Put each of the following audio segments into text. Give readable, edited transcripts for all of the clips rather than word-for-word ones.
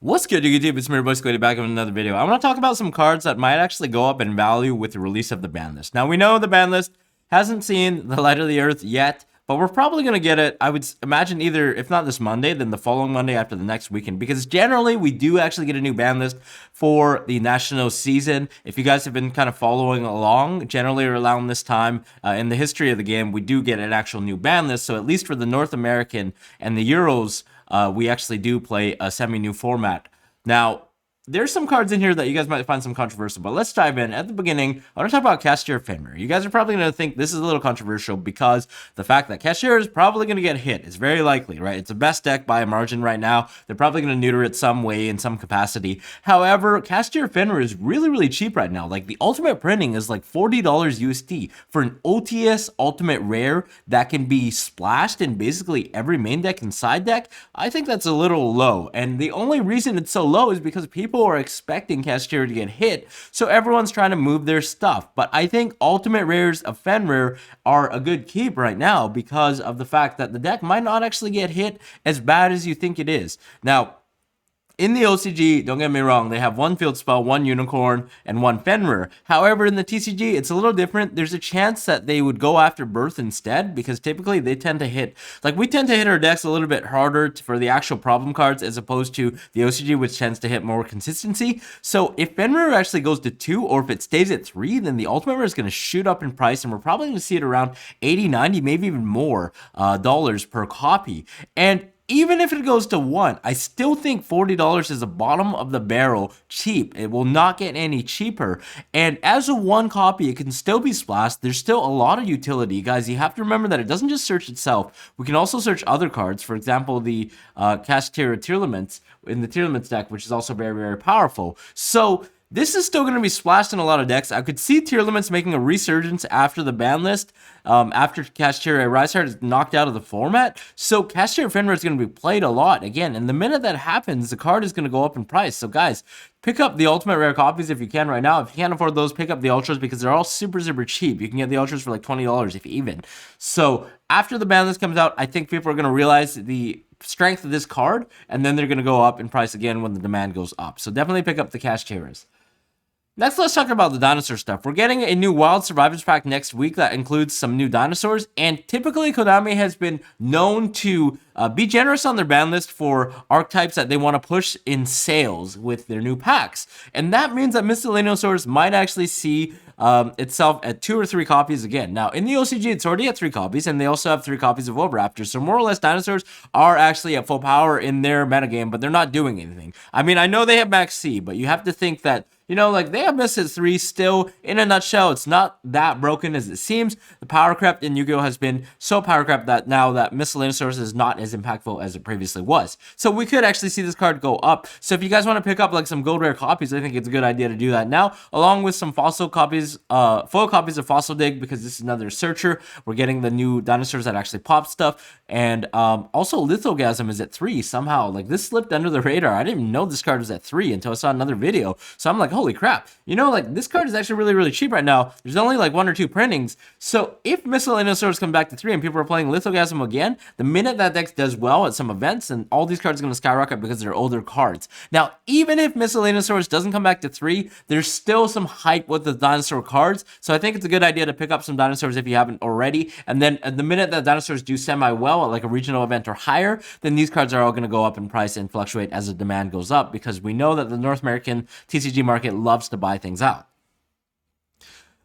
What's good, YouTube? It's me, your boy Squiddy, back with another video. I want to talk about some cards that might actually go up in value with the release of the ban list. Now, we know the ban list hasn't seen the light of the earth yet, but we're probably going to get it, I would imagine, either, if not this Monday, then the following Monday after the next weekend, because generally we do actually get a new ban list for the national season. If you guys have been kind of following along, generally around this time in the history of the game, we do get an actual new ban list. So at least for the North American and the Euros, we actually do play a semi-new format. Now, there's some cards in here that you guys might find some controversial, but let's dive in. At the beginning, I want to talk about KASHTIRA FENRIR. You guys are probably going to think this is a little controversial because the fact that KASHTIRA is probably going to get hit is very likely, right? It's the best deck by a margin right now. They're probably going to neuter it some way in some capacity. However, KASHTIRA FENRIR is really, really cheap right now. Like, the ultimate printing is like $40 USD for an OTS ultimate rare that can be splashed in basically every main deck and side deck. I think that's a little low, and the only reason it's so low is because people are expecting KASHTIRA to get hit, so everyone's trying to move their stuff. But I think ultimate rares of FENRIR are a good keep right now because of the fact that the deck might not actually get hit as bad as you think it is. Now, in the OCG, don't get me wrong, they have one field spell, one unicorn, and one FENRIR. However, in the TCG, it's a little different. There's a chance that they would go after Birth instead, because typically they tend to hit, like, we tend to hit our decks a little bit harder for the actual problem cards as opposed to the OCG, which tends to hit more consistency. So if FENRIR actually goes to 2, or if it stays at 3, then the ultimate rare is going to shoot up in price, and we're probably going to see it around 80, 90, maybe even more dollars per copy. And even if it goes to 1, I still think $40 is the bottom of the barrel cheap. It will not get any cheaper. And as a 1 copy, it can still be splashed. There's still a lot of utility. Guys, you have to remember that it doesn't just search itself. We can also search other cards. For example, the KASHTIRA Tearlaments in the Tearlaments deck, which is also very, very powerful. So this is still going to be splashed in a lot of decks. I could see Tearlaments making a resurgence after the ban list, after KASHTIRA Risehard is knocked out of the format. So KASHTIRA FENRIR is going to be played a lot again, and the minute that happens, the card is going to go up in price. So guys, pick up the ultimate rare copies if you can right now. If you can't afford those, pick up the ultras because they're all super, super cheap. You can get the ultras for like $20 if even. So after the ban list comes out, I think people are going to realize the strength of this card, and then they're going to go up in price again when the demand goes up. So definitely pick up the KASHTIRAs. Next, let's talk about the dinosaur stuff. We're getting a new Wild Survivors pack next week that includes some new dinosaurs, and typically Konami has been known to be generous on their ban list for archetypes that they want to push in sales with their new packs. And that means that Miscellaneosaurus might actually see itself at 2 or 3 copies again. Now, in the OCG, it's already at 3 copies, and they also have 3 copies of Oviraptors. So more or less, dinosaurs are actually at full power in their metagame, but they're not doing anything. I mean, I know they have Max C, but you have to think that, you know, like, they have Miss at 3 still. In a nutshell, it's not that broken as it seems. The power crept in Yu-Gi-Oh! Has been so power crept that now that Miscellaneosaurus is not as impactful as it previously was. So we could actually see this card go up. So if you guys want to pick up like some gold rare copies, I think it's a good idea to do that now, along with some fossil copies, foil copies of Fossil Dig, because this is another searcher. We're getting the new dinosaurs that actually pop stuff. And also Lithogasm is at 3 somehow. Like, this slipped under the radar. I didn't even know this card was at 3 until I saw another video. So I'm like, holy crap. You know, like, this card is actually really, really cheap right now. There's only like 1 or 2 printings. So if Miscellaneosaurus come back to 3 and people are playing Lithogasm again, the minute that deck does well at some events, and all these cards are going to skyrocket because they're older cards. Now, even if Miscellaneosaurus doesn't come back to 3, there's still some hype with the dinosaur cards. So I think it's a good idea to pick up some dinosaurs if you haven't already. And then the minute that dinosaurs do semi-well at like a regional event or higher, then these cards are all going to go up in price and fluctuate as the demand goes up, because we know that the North American TCG market loves to buy things out.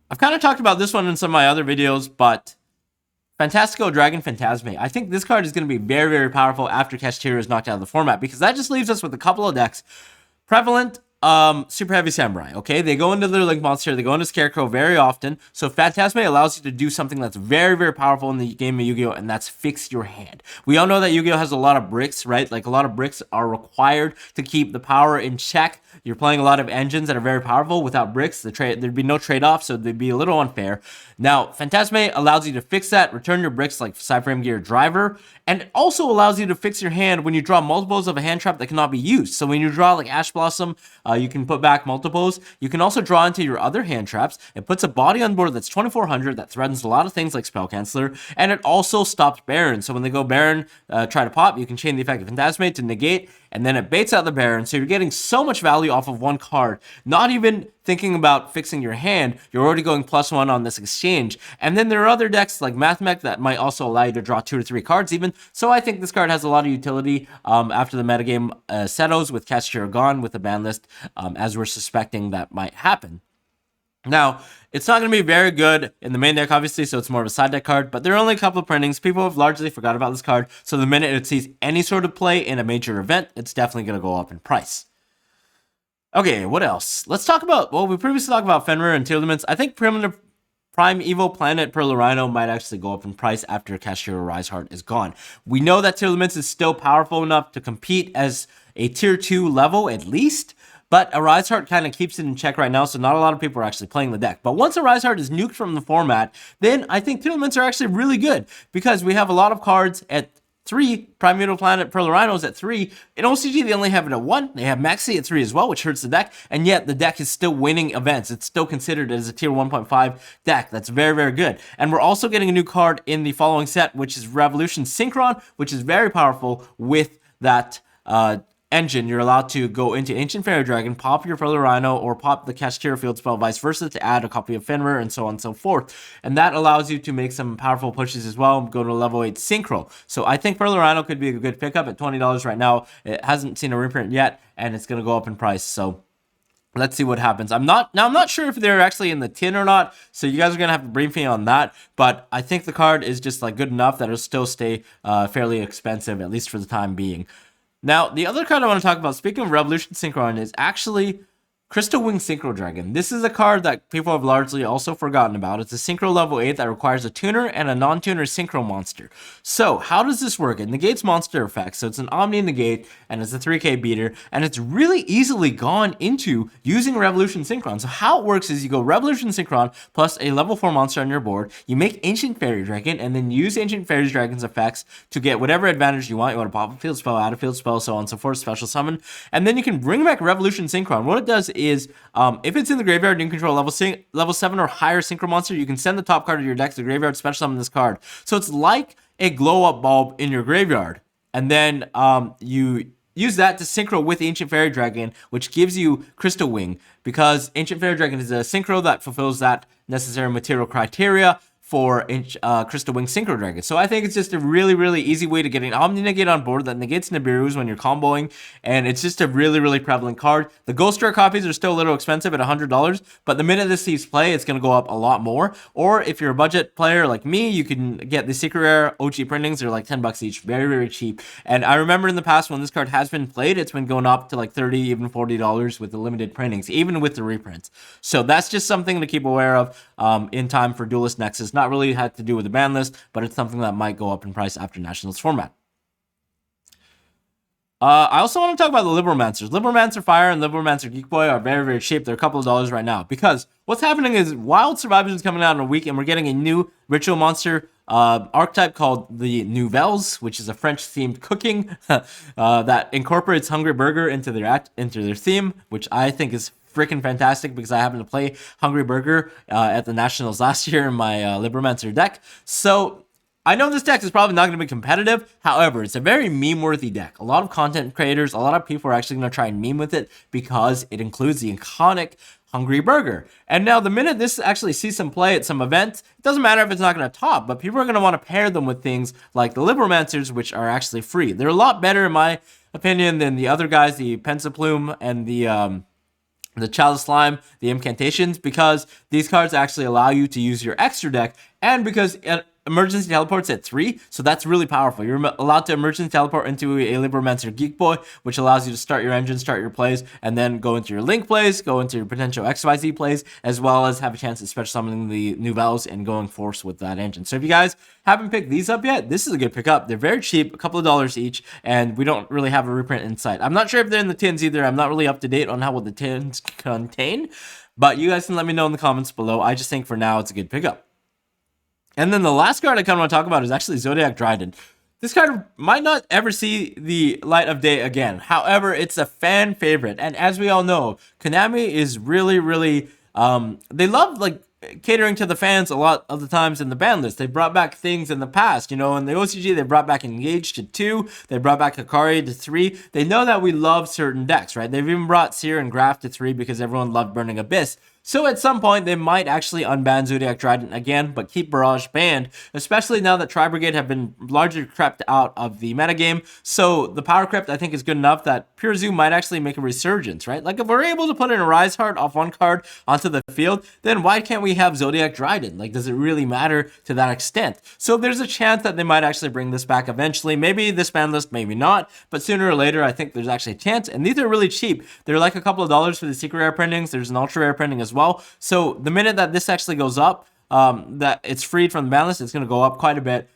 I've kind of talked about this one in some of my other videos, but Fantastical Dragon Phantasmay. I think this card is going to be very, very powerful after KASHTIRA is knocked out of the format, because that just leaves us with a couple of decks. Prevalent, Super Heavy Samurai, okay? They go into their Link Monster, they go into Scarecrow very often, so Phantasmay allows you to do something that's very, very powerful in the game of Yu-Gi-Oh!, and that's fix your hand. We all know that Yu-Gi-Oh! Has a lot of bricks, right? Like, a lot of bricks are required to keep the power in check. You're playing a lot of engines that are very powerful. Without bricks, there'd be no trade-off, so they'd be a little unfair. Now, Phantasmay allows you to fix that, return your bricks like Cyframe Gear Driver, and it also allows you to fix your hand when you draw multiples of a hand trap that cannot be used. So when you draw like Ash Blossom, you can put back multiples. You can also draw into your other hand traps. It puts a body on board that's 2400 that threatens a lot of things like Spell Canceller, and it also stops Baron. So when they go Baron, try to pop, you can chain the effect of Phantasmay to negate and then it baits out the Baron, so you're getting so much value off of one card, not even thinking about fixing your hand, you're already going +1 on this exchange. And then there are other decks like Mathmech that might also allow you to draw 2 to 3 cards even, so I think this card has a lot of utility after the metagame settles with KASHTIRA gone with the ban list, as we're suspecting that might happen. Now, it's not going to be very good in the main deck, obviously, so it's more of a side deck card, but there are only a couple of printings. People have largely forgot about this card, so the minute it sees any sort of play in a major event, it's definitely going to go up in price. Okay, what else? Let's talk about, well, we previously talked about FENRIR and tier limits. I think Primeval Planet PERLEREINO might actually go up in price after KASHTIRA Rise Heart is gone. We know that tier limits is still powerful enough to compete as a tier 2 level at least, but a Rise Heart kind of keeps it in check right now, so not a lot of people are actually playing the deck. But once a Rise Heart is nuked from the format, then I think tier limits are actually really good, because we have a lot of cards at 3, Primeval Planet PERLEREINO's at 3. In OCG, they only have it at 1. They have Maxi at 3 as well, which hurts the deck, and yet the deck is still winning events. It's still considered as a tier 1.5 deck. That's very, very good. And we're also getting a new card in the following set, which is Revolution Synchron, which is very powerful with that engine. You're allowed to go into Ancient Fairy Dragon, pop your PERLEREINO, or pop the KASHTIRA field spell, vice versa, to add a copy of FENRIR, and so on and so forth. And that allows you to make some powerful pushes as well, go to level 8 Synchro. So I think PERLEREINO could be a good pickup at $20 right now. It hasn't seen a reprint yet, and it's going to go up in price. So let's see what happens. I'm not sure if they're actually in the tin or not, so you guys are gonna have to brief me on that. But I think the card is just like good enough that it'll still stay fairly expensive, at least for the time being. Now, the other card I want to talk about, speaking of Revolution Synchron, is actually Crystal Wing Synchro Dragon. This is a card that people have largely also forgotten about. It's a Synchro level 8 that requires a tuner and a non-tuner Synchro monster. So, how does this work? It negates monster effects, so it's an Omni Negate, and it's a 3k beater, and it's really easily gone into using Revolution Synchron. So how it works is you go Revolution Synchron plus a level 4 monster on your board, you make Ancient Fairy Dragon, and then use Ancient Fairy Dragon's effects to get whatever advantage you want. You want to pop a field spell, add a field spell, so on and so forth, special summon, and then you can bring back Revolution Synchron. What it does is, if it's in the graveyard and you control level 7 or higher Synchro monster, you can send the top card of your deck to the graveyard, special summon this card. So it's like a glow up bulb in your graveyard, and then you use that to synchro with Ancient Fairy Dragon, which gives you Crystal Wing, because Ancient Fairy Dragon is a synchro that fulfills that necessary material criteria for Crystal Wing Synchro Dragon. So I think it's just a really, really easy way to get an Omni Negate on board that negates Nibiru's when you're comboing, and it's just a really, really prevalent card. The Ghost Rare copies are still a little expensive at $100, but the minute this sees play, it's going to go up a lot more. Or if you're a budget player like me, you can get the Secret Rare OG printings. They're like $10 each, very, very cheap. And I remember in the past when this card has been played, it's been going up to like $30, even $40 with the limited printings, even with the reprints. So that's just something to keep aware of in time for Duelist Nexus. Not really had to do with the ban list, but it's something that might go up in price after Nationals format. I also want to talk about the Libromancers. Libromancer Fire and Libromancer Geek Boy are very, very cheap. They're a couple of dollars right now, because what's happening is Wild Survivors is coming out in a week, and we're getting a new ritual monster archetype called the Nouvelles, which is a French-themed cooking that incorporates Hungry Burger into their theme, which I think is freaking fantastic, because I happened to play Hungry Burger at the Nationals last year in my Libromancer deck. So I know this deck is probably not going to be competitive. However, it's a very meme-worthy deck. A lot of content creators, a lot of people are actually going to try and meme with it because it includes the iconic Hungry Burger. And now the minute this actually sees some play at some event, it doesn't matter if it's not going to top, but people are going to want to pair them with things like the Libromancers, which are actually free. They're a lot better, in my opinion, than the other guys, the Pensaplume and the Chalice Slime, the Incantations, because these cards actually allow you to use your extra deck, and because emergency teleports at 3, so that's really powerful. You're allowed to emergency teleport into a Libromancer Geek Boy, which allows you to start your engine, start your plays, and then go into your Link plays, go into your potential XYZ plays, as well as have a chance at special summoning the Nouvelles and going force with that engine. So if you guys haven't picked these up yet, this is a good pickup. They're very cheap, a couple of dollars each, and we don't really have a reprint in sight. I'm not sure if they're in the tins either. I'm not really up to date on what the tins contain, but you guys can let me know in the comments below. I just think for now it's a good pickup. And then the last card I kind of want to talk about is actually Zoodiac DRIDENT. This card might not ever see the light of day again. However, it's a fan favorite. And as we all know, Konami is really, really, they love like catering to the fans a lot of the times in the ban list. They brought back things in the past, you know, in the OCG, they brought back Engage to 2, they brought back Akari to 3. They know that we love certain decks, right? They've even brought Seer and Graph to 3 because everyone loved Burning Abyss. So at some point, they might actually unban Zoodiac Trident again, but keep Barrage banned, especially now that Tri-Brigade have been largely crept out of the metagame. So the power crept, I think, is good enough that Pure Zoo might actually make a resurgence, right? Like, if we're able to put in a Rise Heart off one card onto the field, then why can't we have Zoodiac Trident? Like, does it really matter to that extent? So there's a chance that they might actually bring this back eventually. Maybe this ban list, maybe not, but sooner or later, I think there's actually a chance. And these are really cheap. They're like a couple of dollars for the secret rare printings. There's an ultra rare printing as well. So the minute that this actually goes up, that it's freed from the ban list, it's going to go up quite a bit.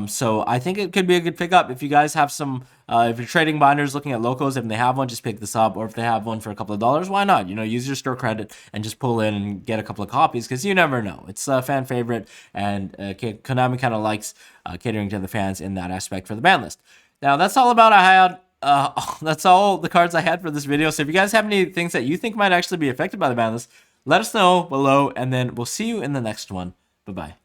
So I think it could be a good pickup. If you guys have some, if you're trading binders looking at locos, if they have one, just pick this up. Or if they have one for a couple of dollars, why not? You know, use your store credit and just pull in and get a couple of copies, because you never know. It's a fan favorite, and Konami kind of likes catering to the fans in that aspect for the ban list. Now, that's all about that's all the cards I had for this video. So if you guys have any things that you think might actually be affected by the ban list, let us know below, and then we'll see you in the next one. Bye-bye.